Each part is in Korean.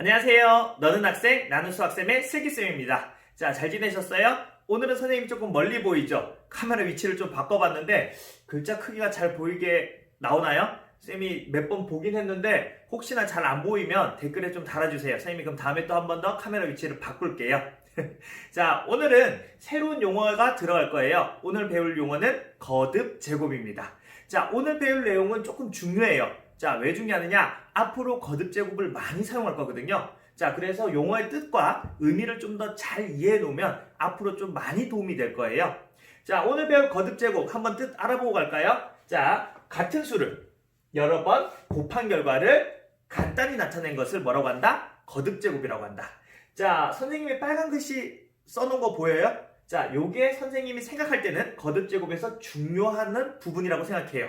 안녕하세요. 너는 학생, 나는 수학쌤의 슬기쌤입니다. 자, 잘 지내셨어요? 오늘은 선생님 조금 멀리 보이죠? 카메라 위치를 좀 바꿔봤는데 글자 크기가 잘 보이게 나오나요? 쌤이 몇 번 보긴 했는데 혹시나 잘 안 보이면 댓글에 좀 달아주세요. 선생님이 그럼 다음에 또 한 번 더 카메라 위치를 바꿀게요. 자, 오늘은 새로운 용어가 들어갈 거예요. 오늘 배울 용어는 거듭 제곱입니다. 자, 오늘 배울 내용은 조금 중요해요. 자, 왜 중요하느냐? 앞으로 거듭 제곱을 많이 사용할 거거든요. 자, 그래서 용어의 뜻과 의미를 좀 더 잘 이해해 놓으면 앞으로 좀 많이 도움이 될 거예요. 자, 오늘 배울 거듭 제곱 한번 뜻 알아보고 갈까요? 자, 같은 수를 여러 번 곱한 결과를 간단히 나타낸 것을 뭐라고 한다? 거듭 제곱이라고 한다. 자, 선생님이 빨간 글씨 써놓은 거 보여요? 자, 요게 선생님이 생각할 때는 거듭 제곱에서 중요한 부분이라고 생각해요.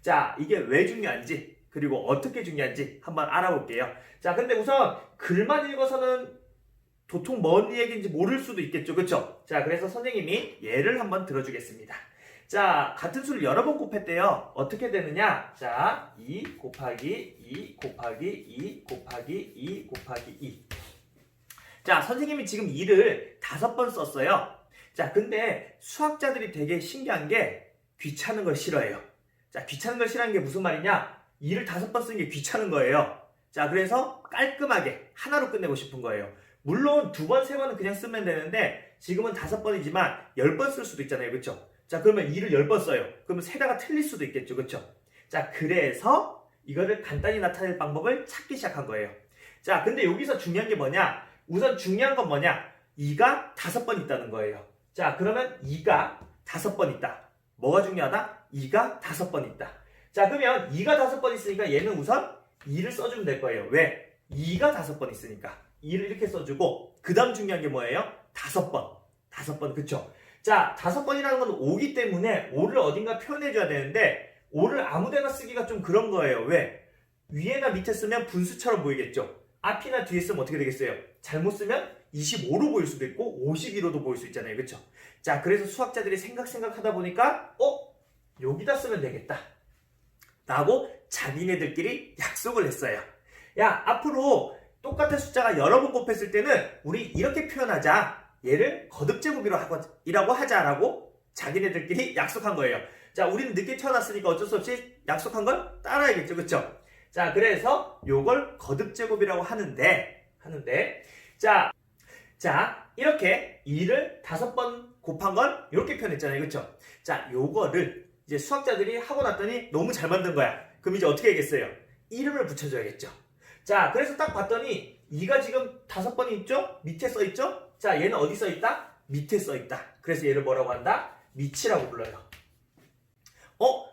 자, 이게 왜 중요한지 그리고 어떻게 중요한지 한번 알아볼게요. 자, 근데 우선 글만 읽어서는 도통 뭔 얘기인지 모를 수도 있겠죠. 그쵸? 자, 그래서 선생님이 예를 한번 들어주겠습니다. 자, 같은 수를 여러 번 곱했대요. 어떻게 되느냐? 자, 2 곱하기 2 곱하기 2 곱하기 2 곱하기 2. 자, 선생님이 지금 2를 5번 썼어요. 자, 근데 수학자들이 되게 신기한 게 귀찮은 걸 싫어해요. 자, 귀찮은 걸 싫어하는 게 무슨 말이냐? 2를 5번 쓰는 게 귀찮은 거예요. 자, 그래서 깔끔하게 하나로 끝내고 싶은 거예요. 물론 2번, 3번은 그냥 쓰면 되는데 지금은 5번이지만 10번 쓸 수도 있잖아요. 그쵸? 자, 그러면 2를 10번 써요. 그러면 세다가 틀릴 수도 있겠죠. 그쵸? 자, 그래서 이거를 간단히 나타낼 방법을 찾기 시작한 거예요. 자, 근데 여기서 중요한 게 뭐냐? 우선 중요한 건 뭐냐? 2가 5번 있다는 거예요. 자, 그러면 2가 5번 있다. 뭐가 중요하다? 2가 5번 있다. 자, 그러면 2가 5번 있으니까 얘는 우선 2를 써주면 될 거예요. 왜? 2가 5번 있으니까 2를 이렇게 써주고 그 다음 중요한 게 뭐예요? 5번. 5번, 그쵸? 자, 5번이라는 건 5기 때문에 5를 어딘가 표현해줘야 되는데 5를 아무데나 쓰기가 좀 그런 거예요. 왜? 위에나 밑에 쓰면 분수처럼 보이겠죠? 앞이나 뒤에 쓰면 어떻게 되겠어요? 잘못 쓰면 25로 보일 수도 있고 52로도 보일 수 있잖아요. 그쵸? 자, 그래서 수학자들이 생각하다 보니까 여기다 쓰면 되겠다 라고 자기네들끼리 약속을 했어요. 야, 앞으로 똑같은 숫자가 여러 번 곱했을 때는 우리 이렇게 표현하자. 얘를 거듭제곱이라고 하자라고 자기네들끼리 약속한 거예요. 자, 우리는 늦게 태어났으니까 어쩔 수 없이 약속한 걸 따라야겠죠. 그쵸? 자, 그래서 요걸 거듭제곱이라고 하는데 자, 이렇게 2를 5번 곱한 걸 이렇게 표현했잖아요. 그쵸? 자, 요거를 이제 수학자들이 하고 났더니 너무 잘 만든 거야. 그럼 이제 어떻게 하겠어요? 이름을 붙여줘야겠죠. 자, 그래서 딱 봤더니 2가 지금 5번이 있죠? 밑에 써있죠? 자, 얘는 어디 써있다? 밑에 써있다. 그래서 얘를 뭐라고 한다? 밑이라고 불러요.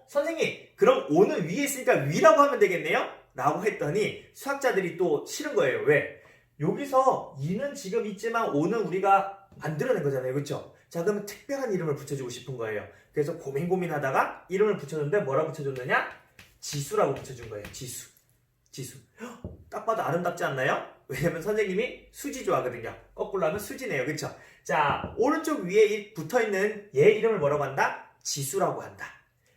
선생님, 그럼 5는 위에 있으니까 위라고 하면 되겠네요? 라고 했더니 수학자들이 또 싫은 거예요. 왜? 여기서 2는 지금 있지만 5는 우리가 만들어낸 거잖아요. 그쵸? 자, 그러면 특별한 이름을 붙여주고 싶은 거예요. 그래서 고민하다가 이름을 붙여줬는데 뭐라고 붙여줬느냐? 지수라고 붙여준 거예요. 지수. 딱 봐도 아름답지 않나요? 왜냐면 선생님이 수지 좋아하거든요. 거꾸로 하면 수지네요. 그쵸? 자, 오른쪽 위에 붙어있는 얘 이름을 뭐라고 한다? 지수라고 한다.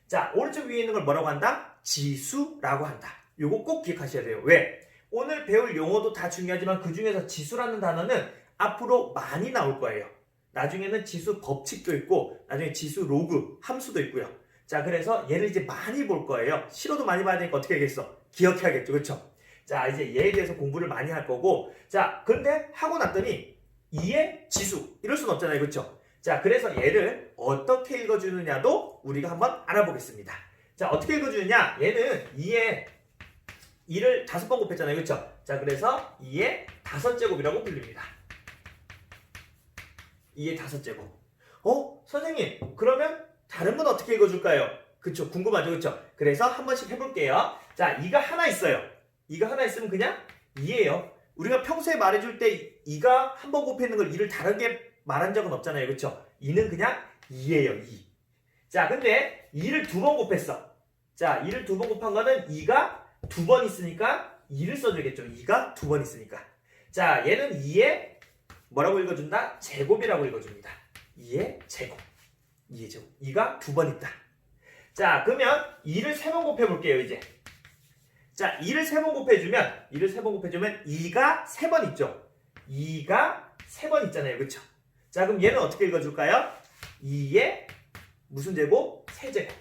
자, 오른쪽 위에 있는 걸 뭐라고 한다? 지수라고 한다. 요거 꼭 기억하셔야 돼요. 왜? 오늘 배울 용어도 다 중요하지만 그 중에서 지수라는 단어는 앞으로 많이 나올 거예요. 나중에는 지수 법칙도 있고 나중에 지수 로그 함수도 있고요. 자, 그래서 얘를 이제 많이 볼 거예요. 실어도 많이 봐야 되니까 어떻게 하겠어? 기억해야겠죠. 그쵸? 자, 이제 얘에 대해서 공부를 많이 할 거고, 자, 근데 하고 났더니 2의 지수 이럴 수는 없잖아요. 그쵸? 자, 그래서 얘를 어떻게 읽어주느냐도 우리가 한번 알아보겠습니다. 자, 어떻게 읽어주느냐? 얘는 2를 5번 곱했잖아요. 그쵸? 자, 그래서 2의 5제곱이라고 불립니다. 2의 5제곱. 선생님, 그러면 다른 건 어떻게 읽어줄까요? 그쵸? 궁금하죠? 그쵸? 그래서 한 번씩 해볼게요. 자, 2가 하나 있어요. 2가 하나 있으면 그냥 2예요. 우리가 평소에 말해줄 때 2가 한 번 곱했는 걸 2를 다르게 말한 적은 없잖아요. 그쵸? 2는 그냥 2예요. 2. 자, 근데 2를 2번 곱했어. 자, 2를 2번 곱한 거는 2가 2번 있으니까 2를 써줘야겠죠. 2가 2번 있으니까. 자, 얘는 2의 뭐라고 읽어준다? 제곱이라고 읽어줍니다. 2의 제곱. 2의 제곱. 2가 2번 있다. 자, 그러면 2를 3번 곱해볼게요. 이제. 자, 2를 3번 곱해주면 2가 3번 있죠. 2가 3번 있잖아요. 그쵸? 자, 그럼 얘는 어떻게 읽어줄까요? 2의 무슨 제곱? 세제곱.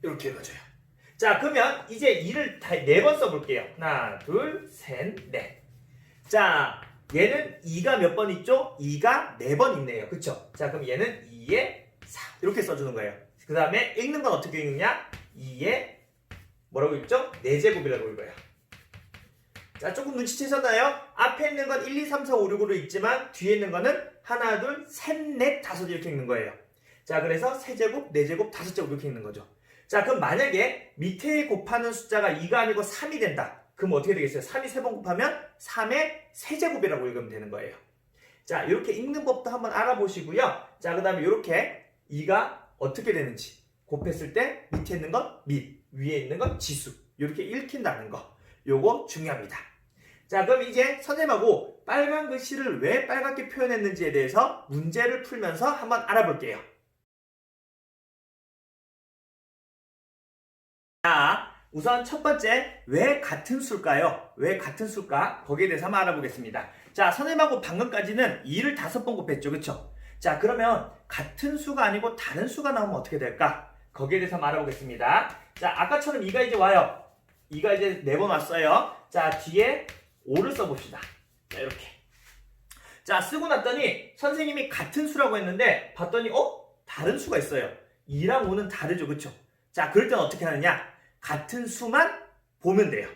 이렇게 읽어줘요. 자, 그러면 이제 2를 4번 써볼게요. 하나, 둘, 셋, 넷. 자, 얘는 2가 몇 번 있죠? 2가 4번 있네요. 그쵸? 자, 그럼 얘는 2의 4. 이렇게 써주는 거예요. 그 다음에 읽는 건 어떻게 읽느냐? 2의 뭐라고 읽죠? 4제곱이라고 읽어요. 자, 조금 눈치채셨나요? 앞에 있는 건 1, 2, 3, 4, 5, 6으로 읽지만 뒤에 있는 거는 하나, 둘, 셋, 넷, 다섯 이렇게 읽는 거예요. 자, 그래서 세제곱, 네제곱, 다섯제곱 이렇게 읽는 거죠. 자, 그럼 만약에 밑에 곱하는 숫자가 2가 아니고 3이 된다. 그럼 어떻게 되겠어요? 3이 3번 곱하면 3의 세제곱이라고 읽으면 되는 거예요. 자, 이렇게 읽는 법도 한번 알아보시고요. 자, 그 다음에 이렇게 2가 어떻게 되는지 곱했을 때 밑에 있는 건 밑, 위에 있는 건 지수 이렇게 읽힌다는 거. 요거 중요합니다. 자, 그럼 이제 선생님하고 빨간 글씨를 왜 빨갛게 표현했는지에 대해서 문제를 풀면서 한번 알아볼게요. 자, 우선 첫 번째, 왜 같은 수일까요? 왜 같은 수일까? 거기에 대해서 한번 알아보겠습니다. 자, 선생님하고 방금까지는 2를 5번 곱했죠. 그쵸? 자, 그러면 같은 수가 아니고 다른 수가 나오면 어떻게 될까? 거기에 대해서 한번 알아보겠습니다. 자, 아까처럼 2가 이제 와요. 2가 이제 4번 왔어요. 자, 뒤에 5를 써봅시다. 자, 이렇게. 자, 쓰고 났더니 선생님이 같은 수라고 했는데 봤더니 다른 수가 있어요. 2랑 5는 다르죠. 그쵸? 자, 그럴 때는 어떻게 하느냐? 같은 수만 보면 돼요.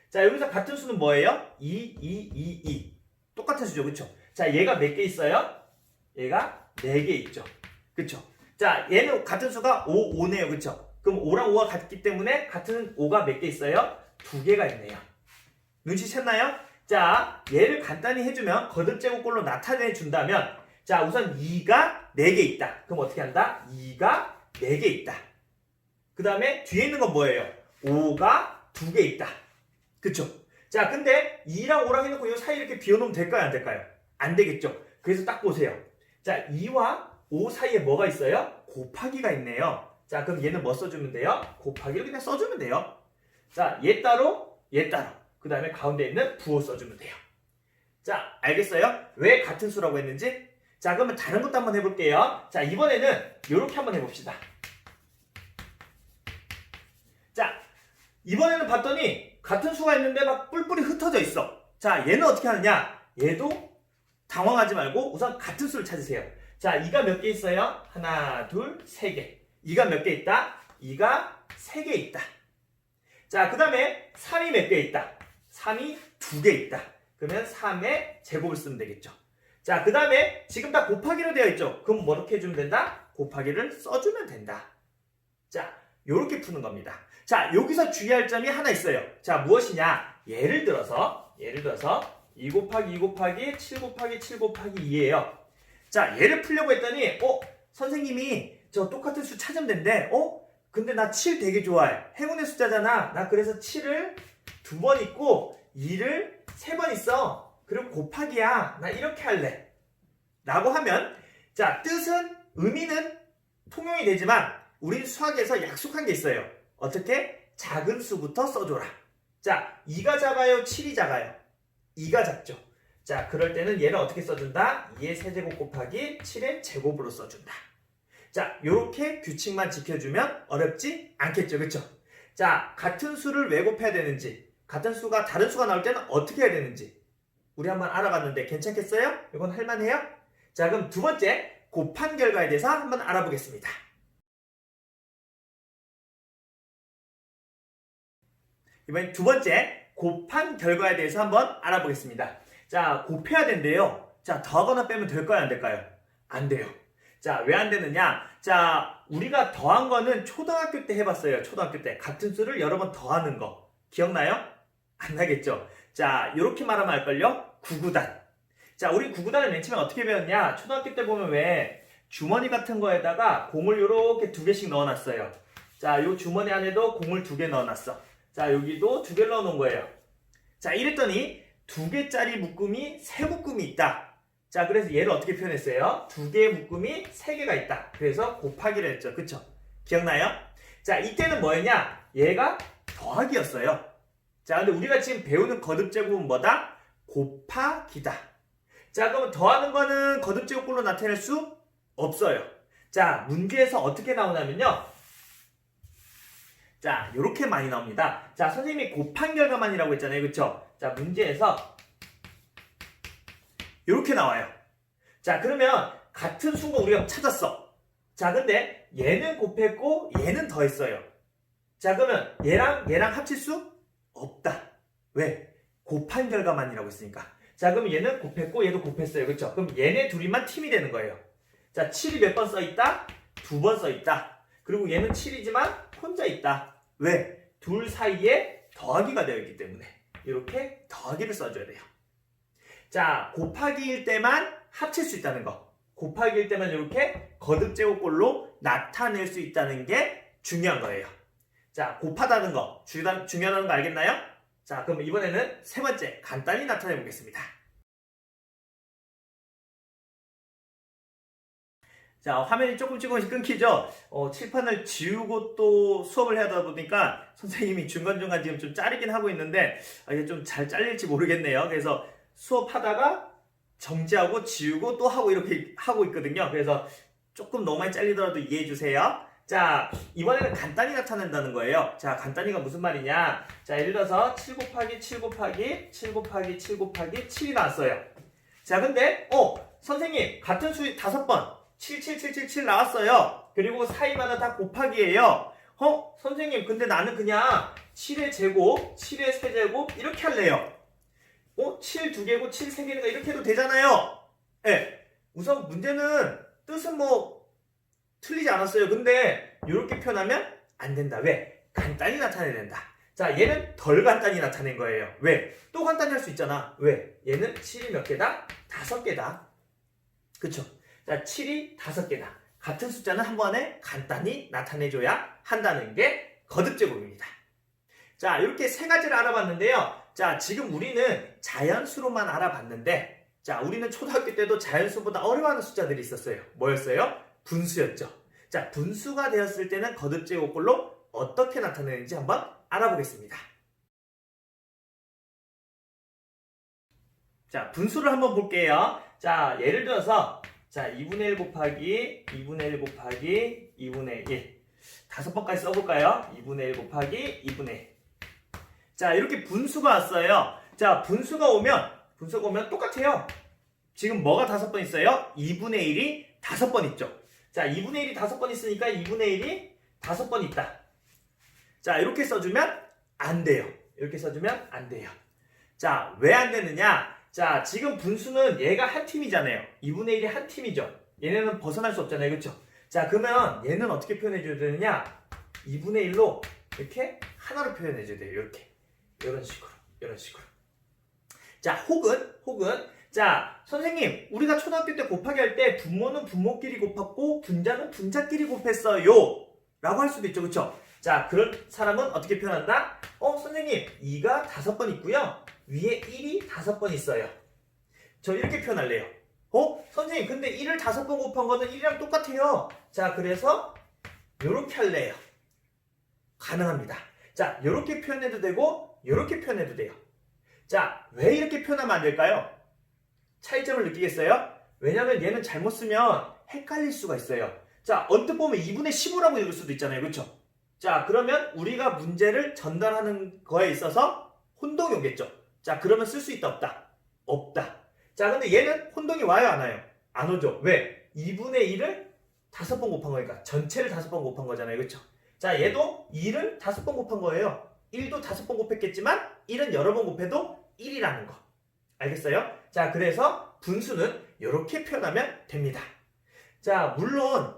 자, 여기서 같은 수는 뭐예요? 2. 똑같은 수죠. 그쵸? 자, 얘가 몇 개 있어요? 얘가 4개 있죠. 그쵸? 자, 얘는 같은 수가 5네요. 그쵸? 그럼 5랑 5가 같기 때문에 같은 5가 몇 개 있어요? 2개가 있네요. 눈치챘나요? 자, 얘를 간단히 해주면 거듭제곱꼴로 나타내 준다면 자, 우선 2가 4개 있다. 그럼 어떻게 한다? 2가 4개 있다. 그 다음에 뒤에 있는 건 뭐예요? 5가 2개 있다. 그쵸? 자, 근데 2랑 5랑 해놓고 이 사이 이렇게 비워놓으면 될까요? 안 될까요? 안 되겠죠? 그래서 딱 보세요. 자, 2와 5 사이에 뭐가 있어요? 곱하기가 있네요. 자, 그럼 얘는 뭐 써주면 돼요? 곱하기를 그냥 써주면 돼요. 자, 얘 따로, 얘 따로. 그 다음에 가운데 있는 부호 써주면 돼요. 자, 알겠어요? 왜 같은 수라고 했는지? 자, 그러면 다른 것도 한번 해볼게요. 자, 이번에는 이렇게 한번 해봅시다. 자, 이번에는 봤더니 같은 수가 있는데 막 뿔뿔이 흩어져 있어. 자, 얘는 어떻게 하느냐? 얘도 당황하지 말고 우선 같은 수를 찾으세요. 자, 2가 몇 개 있어요? 하나, 둘, 3개. 2가 몇 개 있다? 2가 3개 있다. 자, 그 다음에 3이 몇 개 있다? 3이 2개 있다. 그러면 3의 제곱을 쓰면 되겠죠. 자, 그 다음에 지금 다 곱하기로 되어 있죠. 그럼 뭐 이렇게 해주면 된다? 곱하기를 써주면 된다. 자, 요렇게 푸는 겁니다. 자, 여기서 주의할 점이 하나 있어요. 자, 무엇이냐? 예를 들어서 2 곱하기 2 곱하기 7 곱하기 7 곱하기 2예요. 자, 얘를 풀려고 했더니 선생님이 저 똑같은 수 찾으면 된대. 근데 나 7 되게 좋아해. 행운의 숫자잖아. 나 그래서 7을 2번 있고 2를 3번 있어. 그리고 곱하기야. 나 이렇게 할래. 라고 하면 자, 뜻은 의미는 통용이 되지만 우린 수학에서 약속한 게 있어요. 어떻게? 작은 수부터 써줘라. 자, 2가 작아요? 7이 작아요? 2가 작죠. 자, 그럴 때는 얘를 어떻게 써준다? 2의 세제곱 곱하기 7의 제곱으로 써준다. 자, 요렇게 규칙만 지켜주면 어렵지 않겠죠. 그쵸? 자, 같은 수를 왜 곱해야 되는지, 같은 수가 다른 수가 나올 때는 어떻게 해야 되는지 우리 한번 알아봤는데 괜찮겠어요? 이건 할만해요? 자, 그럼 두 번째 곱한 결과에 대해서 한번 알아보겠습니다. 이번엔 두 번째 곱한 결과에 대해서 한번 알아보겠습니다. 자, 곱해야 된대요. 자, 더하거나 빼면 될까요? 안 될까요? 안 돼요. 자, 왜 안 되느냐? 자, 우리가 더한 거는 초등학교 때 해봤어요. 초등학교 때. 같은 수를 여러 번 더하는 거. 기억나요? 안 나겠죠? 자, 이렇게 말하면 알걸요? 구구단. 자, 우리 구구단을 맨 처음에 어떻게 배웠냐? 초등학교 때 보면 왜 주머니 같은 거에다가 공을 이렇게 2개씩 넣어놨어요. 자, 요 주머니 안에도 공을 2개 넣어놨어. 자, 여기도 2개를 넣어놓은 거예요. 자, 이랬더니 2개짜리 묶음이 3묶음이 있다. 자, 그래서 얘를 어떻게 표현했어요? 2개의 묶음이 3개가 있다. 그래서 곱하기를 했죠. 그쵸? 기억나요? 자, 이때는 뭐였냐? 얘가 더하기였어요. 자, 근데 우리가 지금 배우는 거듭제곱은 뭐다? 곱하기다. 자, 그러면 더하는 거는 거듭제곱꼴로 나타낼 수 없어요. 자, 문제에서 어떻게 나오냐면요. 자, 요렇게 많이 나옵니다. 자, 선생님이 곱한 결과만이라고 했잖아요. 그쵸? 자, 문제에서 요렇게 나와요. 자, 그러면 같은 수가 우리가 찾았어. 자, 근데 얘는 곱했고 얘는 더했어요. 자, 그러면 얘랑 합칠 수 없다. 왜? 곱한 결과만이라고 했으니까. 자, 그럼 얘는 곱했고 얘도 곱했어요. 그쵸? 그럼 얘네 둘이만 팀이 되는 거예요. 자, 7이 몇 번 써있다? 2번 써있다. 그리고 얘는 7이지만 혼자 있다. 왜? 둘 사이에 더하기가 되어 있기 때문에 이렇게 더하기를 써줘야 돼요. 자, 곱하기일 때만 합칠 수 있다는 거. 곱하기일 때만 이렇게 거듭제곱꼴로 나타낼 수 있다는 게 중요한 거예요. 자, 곱하다는 거 중요하다는 거 알겠나요? 자, 그럼 이번에는 세 번째 간단히 나타내 보겠습니다. 자, 화면이 조금씩 끊기죠? 칠판을 지우고 또 수업을 하다 보니까 선생님이 중간중간 지금 좀 자르긴 하고 있는데 이게 좀 잘 잘릴지 모르겠네요. 그래서 수업하다가 정지하고 지우고 또 하고 이렇게 하고 있거든요. 그래서 조금 너무 많이 잘리더라도 이해해 주세요. 자, 이번에는 간단히 나타낸다는 거예요. 자, 간단히가 무슨 말이냐? 자, 예를 들어서 7 곱하기 7 곱하기 7 곱하기 7 곱하기 7이 나왔어요. 자, 근데 선생님 같은 수 5번 7, 7, 7, 7, 7 나왔어요. 그리고 사이마다 다 곱하기예요. 선생님 근데 나는 그냥 7의 제곱, 7의 세제곱 이렇게 할래요. 7 2개고 7 3개니까 이렇게 해도 되잖아요. 네. 우선 문제는 뜻은 뭐 틀리지 않았어요. 근데 이렇게 표현하면 안 된다. 왜? 간단히 나타내야 된다. 자, 얘는 덜 간단히 나타낸 거예요. 왜? 또 간단히 할 수 있잖아. 왜? 얘는 7이 몇 개다? 5개다. 그쵸? 자, 7이 5개다. 같은 숫자는 한 번에 간단히 나타내줘야 한다는 게 거듭제곱입니다. 자, 이렇게 세 가지를 알아봤는데요. 자, 지금 우리는 자연수로만 알아봤는데, 자, 우리는 초등학교 때도 자연수보다 어려워하는 숫자들이 있었어요. 뭐였어요? 분수였죠. 자, 분수가 되었을 때는 거듭제곱꼴로 어떻게 나타내는지 한번 알아보겠습니다. 자, 분수를 한번 볼게요. 자, 예를 들어서 자, 2분의 1 곱하기 2분의 1 곱하기 2분의 1 5번까지 써볼까요? 2분의 1 곱하기 2분의 1 자, 이렇게 분수가 왔어요. 자, 분수가 오면 똑같아요. 지금 뭐가 5번 있어요? 2분의 1이 5번 있죠. 자, 2분의 1이 5번 있으니까 2분의 1이 5번 있다. 자, 이렇게 써주면 안 돼요. 이렇게 써주면 안 돼요. 자, 왜 안 되느냐? 자, 지금 분수는 얘가 한 팀이잖아요. 2분의 1이 한 팀이죠. 얘네는 벗어날 수 없잖아요. 그렇죠? 자, 그러면 얘는 어떻게 표현해줘야 되느냐? 2분의 1로 이렇게 하나로 표현해줘야 돼요. 이렇게. 이런 식으로. 자, 혹은 자, 선생님, 우리가 초등학교 때 곱하기 할 때 분모는 분모끼리 곱했고 분자는 분자끼리 곱했어요. 라고 할 수도 있죠. 그쵸? 자, 그런 사람은 어떻게 표현한다? 선생님, 2가 5번 있고요. 위에 1이 5번 있어요. 저 이렇게 표현할래요. 선생님, 근데 1을 5번 곱한 거는 1이랑 똑같아요. 자, 그래서 이렇게 할래요. 가능합니다. 자, 이렇게 표현해도 되고 이렇게 표현해도 돼요. 자, 왜 이렇게 표현하면 안 될까요? 차이점을 느끼겠어요? 왜냐면 얘는 잘못 쓰면 헷갈릴 수가 있어요. 자, 언뜻 보면 2분의 15라고 읽을 수도 있잖아요. 그렇죠? 자, 그러면 우리가 문제를 전달하는 거에 있어서 혼동이 오겠죠. 자, 그러면 쓸 수 있다 없다? 없다. 자, 근데 얘는 혼동이 와요 안 와요? 안 오죠. 왜? 2분의 1을 5번 곱한 거니까 전체를 5번 곱한 거잖아요. 그렇죠? 자, 얘도 1을 5번 곱한 거예요. 1도 5번 곱했겠지만 1은 여러 번 곱해도 1이라는 거. 알겠어요? 자, 그래서 분수는 이렇게 표현하면 됩니다. 자, 물론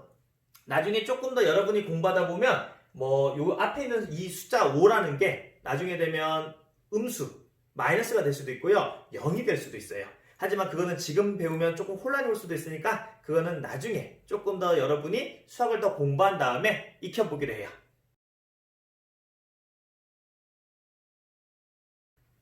나중에 조금 더 여러분이 공부하다 보면 요 앞에 있는 이 숫자 5라는 게 나중에 되면 음수, 마이너스가 될 수도 있고요. 0이 될 수도 있어요. 하지만 그거는 지금 배우면 조금 혼란이 올 수도 있으니까 그거는 나중에 조금 더 여러분이 수학을 더 공부한 다음에 익혀보기로 해요.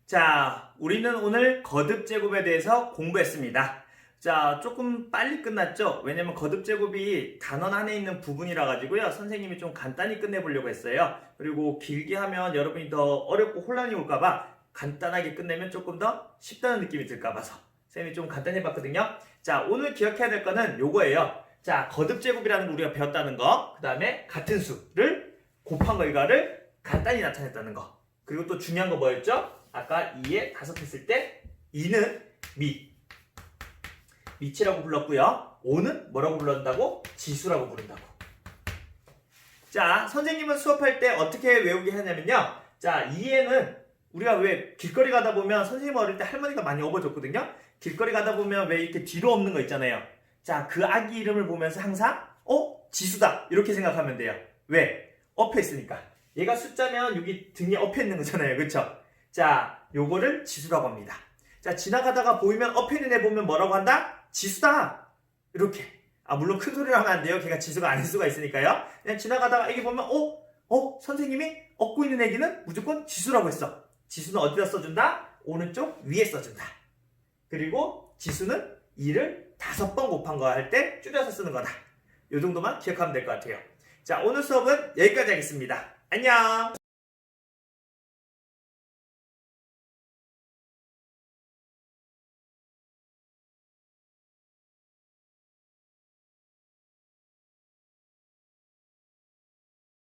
자, 우리는 오늘 거듭제곱에 대해서 공부했습니다. 자, 조금 빨리 끝났죠? 왜냐면 거듭제곱이 단원 안에 있는 부분이라 가지고요. 선생님이 좀 간단히 끝내보려고 했어요. 그리고 길게 하면 여러분이 더 어렵고 혼란이 올까봐 간단하게 끝내면 조금 더 쉽다는 느낌이 들까봐서 선생님이 좀 간단히 해봤거든요. 자, 오늘 기억해야 될 거는 요거예요. 자, 거듭제곱이라는 거 우리가 배웠다는 거, 그 다음에 같은 수를 곱한 결과를 간단히 나타냈다는 거. 그리고 또 중요한 거 뭐였죠? 아까 2에 5 했을 때 2는 밑이라고 불렀고요. 5는 뭐라고 불렀다고? 지수라고 부른다고. 자, 선생님은 수업할 때 어떻게 외우게 하냐면요. 자, 2에는 우리가 왜 길거리 가다 보면 선생님 어릴 때 할머니가 많이 업어줬거든요. 길거리 가다 보면 왜 이렇게 뒤로 없는 거 있잖아요. 자, 그 아기 이름을 보면서 항상 지수다 이렇게 생각하면 돼요. 왜? 엎여 있으니까. 얘가 숫자면 여기 등에 엎여 있는 거잖아요. 그쵸? 자, 요거를 지수라고 합니다. 자, 지나가다가 보이면 엎여 있는 애 보면 뭐라고 한다? 지수다! 이렇게. 물론 큰 소리로 하면 안 돼요. 걔가 지수가 아닐 수가 있으니까요. 그냥 지나가다가 애기 보면 선생님이 업고 있는 애기는 무조건 지수라고 했어. 지수는 어디다 써준다? 오른쪽 위에 써준다. 그리고 지수는 2를 5번 곱한 거 할 때 줄여서 쓰는 거다. 이 정도만 기억하면 될 것 같아요. 자, 오늘 수업은 여기까지 하겠습니다. 안녕!